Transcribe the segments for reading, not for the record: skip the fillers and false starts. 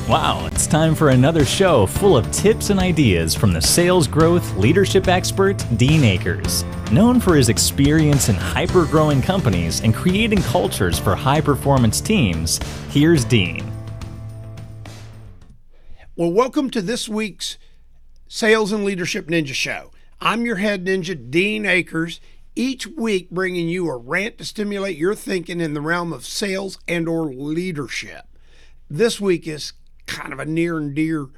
Wow, it's time for another show full of tips and ideas from the sales growth leadership expert, Dean Akers. Known for his experience in hyper-growing companies and creating cultures for high-performance teams, here's Dean. Well, welcome to this week's Sales and Leadership Ninja Show. I'm your head ninja, Dean Akers, each week bringing you a rant to stimulate your thinking in the realm of sales and or leadership. This week is kind of a near and dear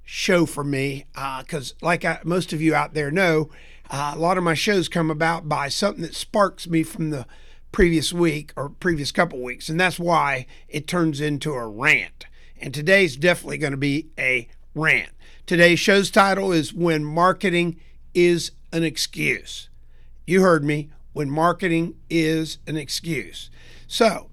show for me because most of you out there know, a lot of my shows come about by something that sparks me from the previous week or previous couple weeks, and that's why it turns into a rant. And today's definitely going to be a rant. Today's show's title is When Marketing is an Excuse. You heard me, when marketing is an excuse. So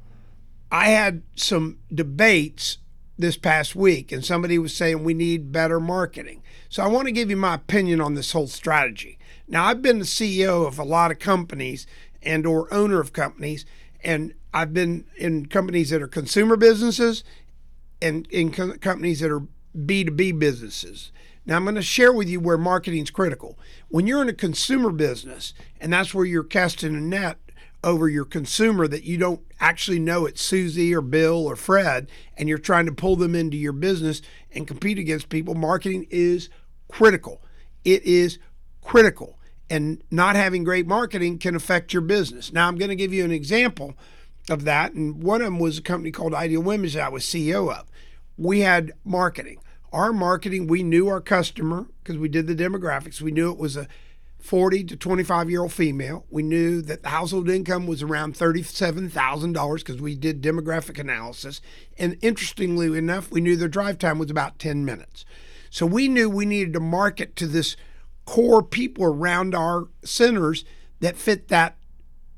I had some debates this past week, and somebody was saying we need better marketing. So I want to give you my opinion on this whole strategy. Now, I've been the CEO of a lot of companies and or owner of companies, and I've been in companies that are consumer businesses and in companies that are B2B businesses. Now, I'm going to share with you where marketing is critical. When you're in a consumer business, and that's where you're casting a net over your consumer that you don't actually know it's Susie or Bill or Fred, and you're trying to pull them into your business and compete against people, marketing is critical. It is critical. And not having great marketing can affect your business. Now, I'm going to give you an example of that. And one of them was a company called Ideal Women's that I was CEO of. We had marketing. Our marketing, we knew our customer because we did the demographics. We knew it was a 40 to 25-year-old female. We knew that the household income was around $37,000 because we did demographic analysis. And interestingly enough, we knew their drive time was about 10 minutes. So we knew we needed to market to this core people around our centers that fit that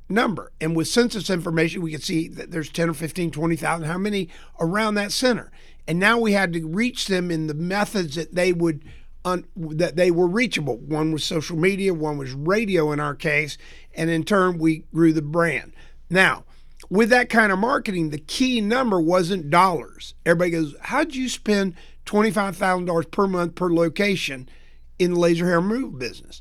number. And with census information, we could see that there's 10 or 15, 20,000, how many around that center. And now we had to reach them in the methods that they would that they were reachable. One was social media, one was radio in our case, and in turn we grew the brand. Now, with that kind of marketing, the key number wasn't dollars. Everybody goes, how'd you spend $25,000 per month per location in the laser hair removal business?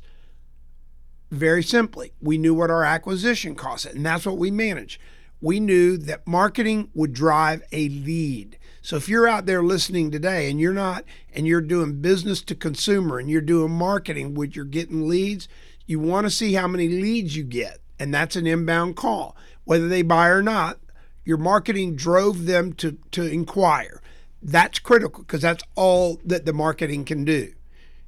Very simply, we knew what our acquisition cost, and that's what we managed. We knew that marketing would drive a lead. So if you're out there listening today and you're doing business to consumer and you're doing marketing where you're getting leads, you want to see how many leads you get. And that's an inbound call. Whether they buy or not, your marketing drove them to inquire. That's critical because that's all that the marketing can do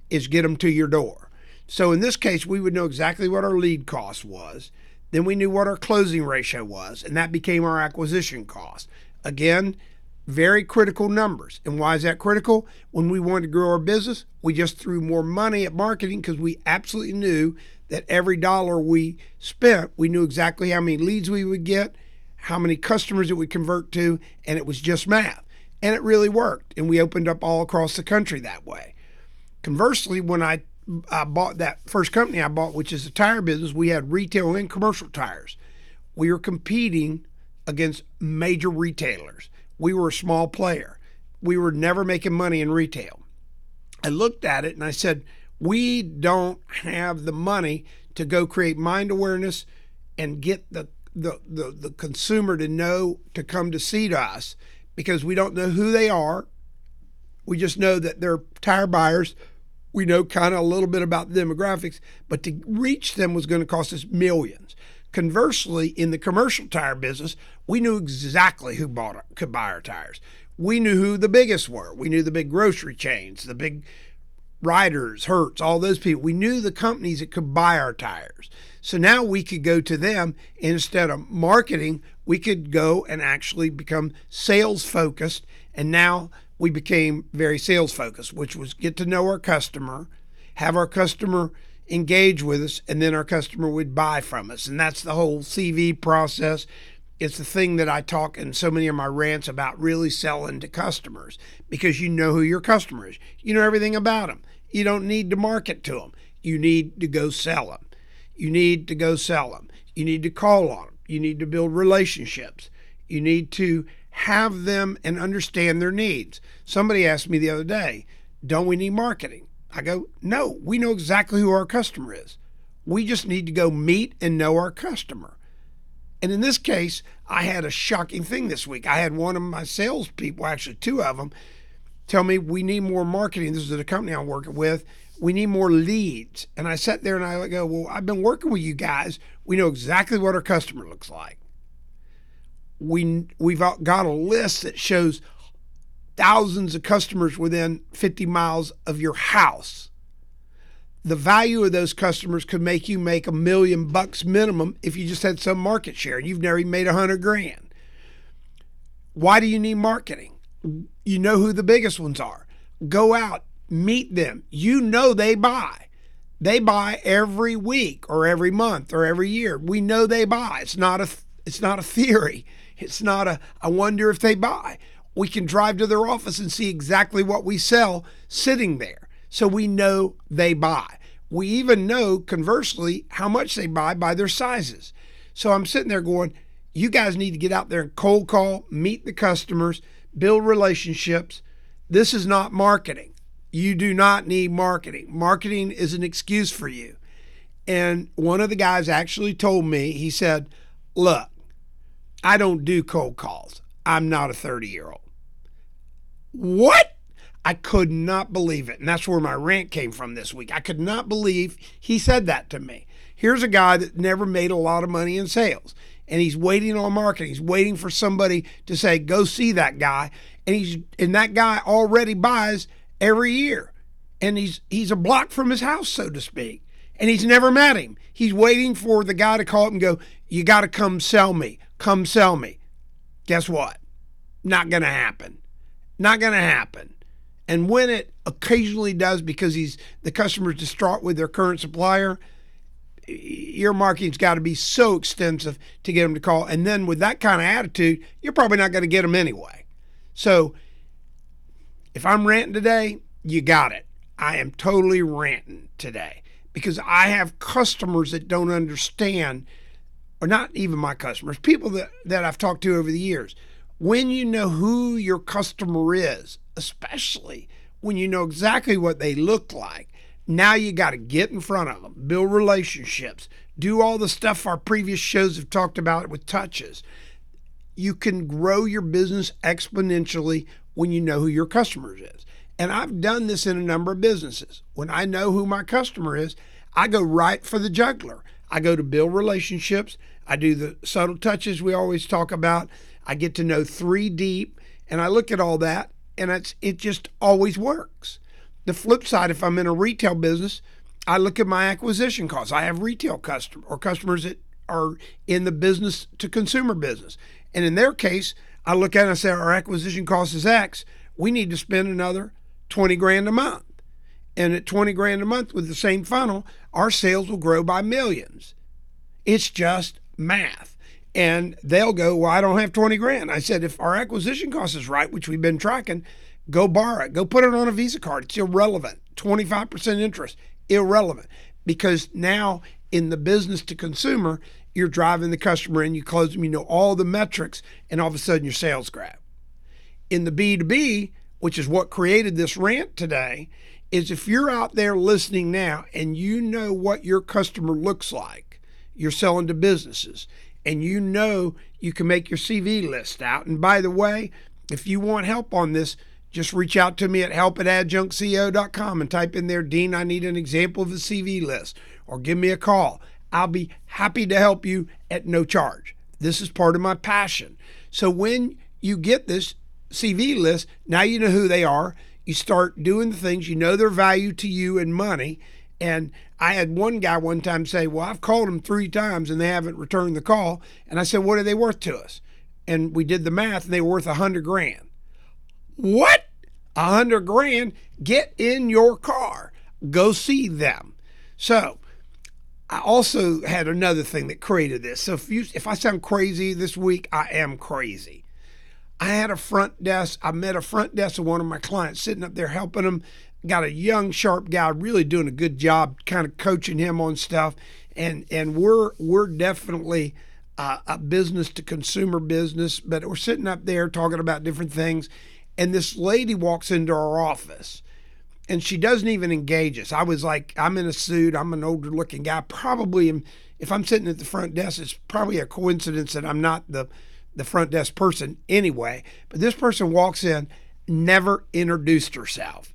is get them to your door. So in this case, we would know exactly what our lead cost was. Then we knew what our closing ratio was, and that became our acquisition cost. Again, very critical numbers. And why is that critical? When we wanted to grow our business, we just threw more money at marketing because we absolutely knew that every dollar we spent, we knew exactly how many leads we would get, how many customers it would convert to, and it was just math. And it really worked. And we opened up all across the country that way. Conversely, when I bought that first company I bought, which is a tire business, we had retail and commercial tires. We were competing against major retailers. We were a small player. We were never making money in retail. I looked at it and I said, we don't have the money to go create mind awareness and get the consumer to know to come to see us because we don't know who they are. We just know that they're tire buyers. We know kind of a little bit about the demographics, but to reach them was going to cost us millions. Conversely, in the commercial tire business, we knew exactly who could buy our tires. We knew who the biggest were. We knew the big grocery chains, the big Riders, Hertz, all those people. We knew the companies that could buy our tires. So now we could go to them. Instead of marketing, we could go and actually become sales focused. And now we became very sales focused, which was get to know our customer, have our customer engage with us, and then our customer would buy from us. And that's the whole CV process. It's the thing that I talk in so many of my rants about, really selling to customers, because you know who your customer is. You know everything about them. You don't need to market to them. You need to go sell them. You need to go sell them. You need to call on them. You need to build relationships. You need to have them and understand their needs. Somebody asked me the other day, don't we need marketing? I go, no, we know exactly who our customer is. We just need to go meet and know our customer. And in this case, I had a shocking thing this week. I had one of my salespeople, actually two of them, tell me we need more marketing. This is the company I'm working with. We need more leads. And I sat there and I go, well, I've been working with you guys. We know exactly what our customer looks like. We've got a list that shows thousands of customers within 50 miles of your house. The value of those customers could make you make $1 million minimum if you just had some market share and you've never even made $100,000. Why do you need marketing? You know who the biggest ones are. Go out, meet them. You know they buy. They buy every week or every month or every year. We know they buy. It's not a theory. It's not I wonder if they buy. We can drive to their office and see exactly what we sell sitting there. So we know they buy. We even know, conversely, how much they buy by their sizes. So I'm sitting there going, you guys need to get out there and cold call, meet the customers, build relationships. This is not marketing. You do not need marketing. Marketing is an excuse for you. And one of the guys actually told me, he said, look, I don't do cold calls. I'm not a 30-year-old. What? I could not believe it. And that's where my rant came from this week. I could not believe he said that to me. Here's a guy that never made a lot of money in sales, and he's waiting on marketing. He's waiting for somebody to say, go see that guy. And that guy already buys every year. And he's a block from his house, so to speak. And he's never met him. He's waiting for the guy to call up and go, you got to come sell me. Come sell me. Guess what? Not going to happen. Not going to happen. And when it occasionally does, because the customer's distraught with their current supplier, your marketing's got to be so extensive to get them to call. And then with that kind of attitude, you're probably not going to get them anyway. So if I'm ranting today, you got it. I am totally ranting today because I have customers that don't understand, or not even my customers, people that I've talked to over the years. When you know who your customer is, especially when you know exactly what they look like, now you got to get in front of them, build relationships, do all the stuff our previous shows have talked about with touches. You can grow your business exponentially when you know who your customer is. And I've done this in a number of businesses. When I know who my customer is, I go right for the juggler. I go to build relationships. I do the subtle touches we always talk about. I get to know 3 deep, and I look at all that, and it just always works. The flip side, if I'm in a retail business, I look at my acquisition costs. I have retail customers that are in the business to consumer business. And in their case, I look at it and I say, our acquisition cost is X. We need to spend another $20,000 a month. And at $20,000 a month with the same funnel, our sales will grow by millions. It's just math. And they'll go, well, I don't have $20,000. I said, if our acquisition cost is right, which we've been tracking, go borrow it. Go put it on a Visa card. It's irrelevant. 25% interest, irrelevant. Because now in the business to consumer, you're driving the customer in, you close them, you know all the metrics, and all of a sudden your sales grab. In the B2B, which is what created this rant today, is if you're out there listening now and you know what your customer looks like, you're selling to businesses, and you know you can make your CV list out. And by the way, if you want help on this, just reach out to me at help@adjunctceo.com and type in there, Dean, I need an example of a CV list, or give me a call. I'll be happy to help you at no charge. This is part of my passion. So when you get this CV list, now you know who they are. You start doing the things, you know their value to you in money. And I had one guy one time say, well, I've called them 3 times and they haven't returned the call. And I said, what are they worth to us? And we did the math and they were worth $100,000. What? $100,000? Get in your car. Go see them. So I also had another thing that created this. So if I sound crazy this week, I am crazy. I had a front desk. I met a front desk of one of my clients sitting up there helping them. Got a young, sharp guy really doing a good job kind of coaching him on stuff. And we're definitely a business to consumer business, but we're sitting up there talking about different things. And this lady walks into our office and she doesn't even engage us. I was like, I'm in a suit. I'm an older looking guy. Probably am, if I'm sitting at the front desk, it's probably a coincidence that I'm not the front desk person anyway. But this person walks in, never introduced herself.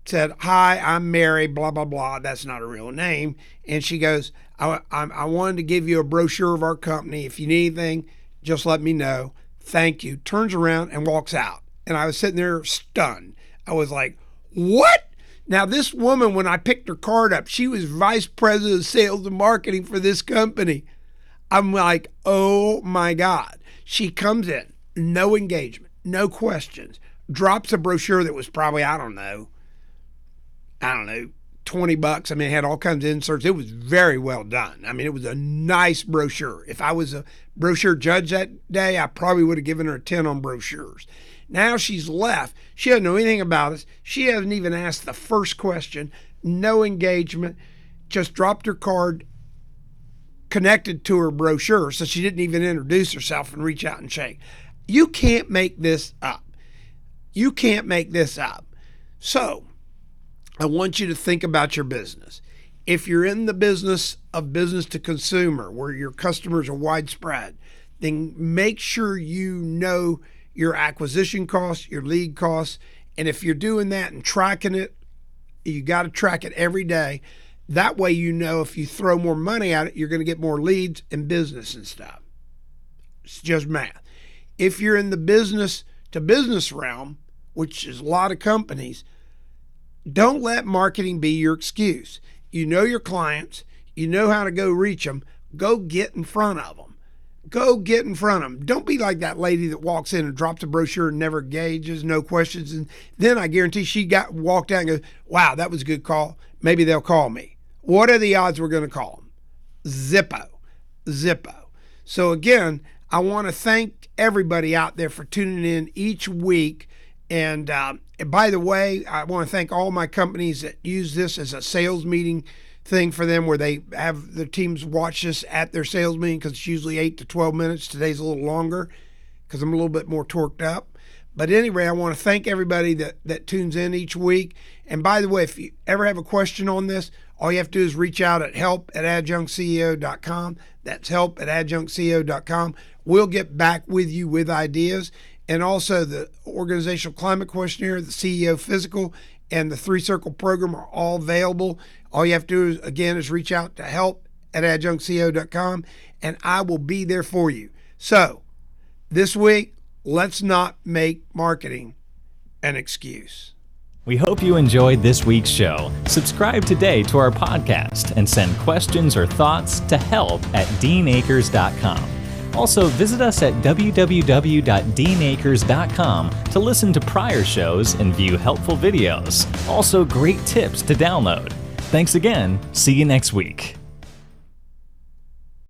Said, hi, I'm Mary, blah, blah, blah. That's not a real name. And she goes, I wanted to give you a brochure of our company. If you need anything, just let me know. Thank you. Turns around and walks out. And I was sitting there stunned. I was like, what? Now, this woman, when I picked her card up, she was vice president of sales and marketing for this company. I'm like, oh my God. She comes in, no engagement, no questions, drops a brochure that was probably, I don't know, $20. I mean, it had all kinds of inserts. It was very well done. I mean, it was a nice brochure. If I was a brochure judge that day, I probably would have given her a 10 on brochures. Now she's left. She doesn't know anything about us. She hasn't even asked the first question. No engagement. Just dropped her card, connected to her brochure, so she didn't even introduce herself and reach out and shake. You can't make this up. You can't make this up. So I want you to think about your business. If you're in the business of business to consumer, where your customers are widespread, then make sure you know your acquisition costs, your lead costs. And if you're doing that and tracking it, you got to track it every day. That way, you know, if you throw more money at it, you're going to get more leads and business and stuff. It's just math. If you're in the business to business realm, which is a lot of companies, don't let marketing be your excuse. You know your clients, you know how to go reach them, go get in front of them. Go get in front of them. Don't be like that lady that walks in and drops a brochure and never engages, no questions. And then I guarantee she walked out and goes, wow, that was a good call. Maybe they'll call me. What are the odds we're going to call them? Zippo. So again, I want to thank everybody out there for tuning in each week. And by the way, I want to thank all my companies that use this as a sales meeting thing for them, where they have the teams watch this at their sales meeting, because it's usually 8 to 12 minutes. Today's a little longer because I'm a little bit more torqued up. But anyway, I want to thank everybody that tunes in each week. And by the way, if you ever have a question on this, all you have to do is reach out at help@adjunctceo.com. That's help@adjunctceo.com. We'll get back with you with ideas. And also the Organizational Climate Questionnaire, the CEO Physical, and the 3-Circle program are all available. All you have to do is reach out to help@adjunctceo.com, and I will be there for you. So this week, let's not make marketing an excuse. We hope you enjoyed this week's show. Subscribe today to our podcast and send questions or thoughts to help@deanakers.com. Also, visit us at www.deanakers.com to listen to prior shows and view helpful videos. Also, great tips to download. Thanks again. See you next week.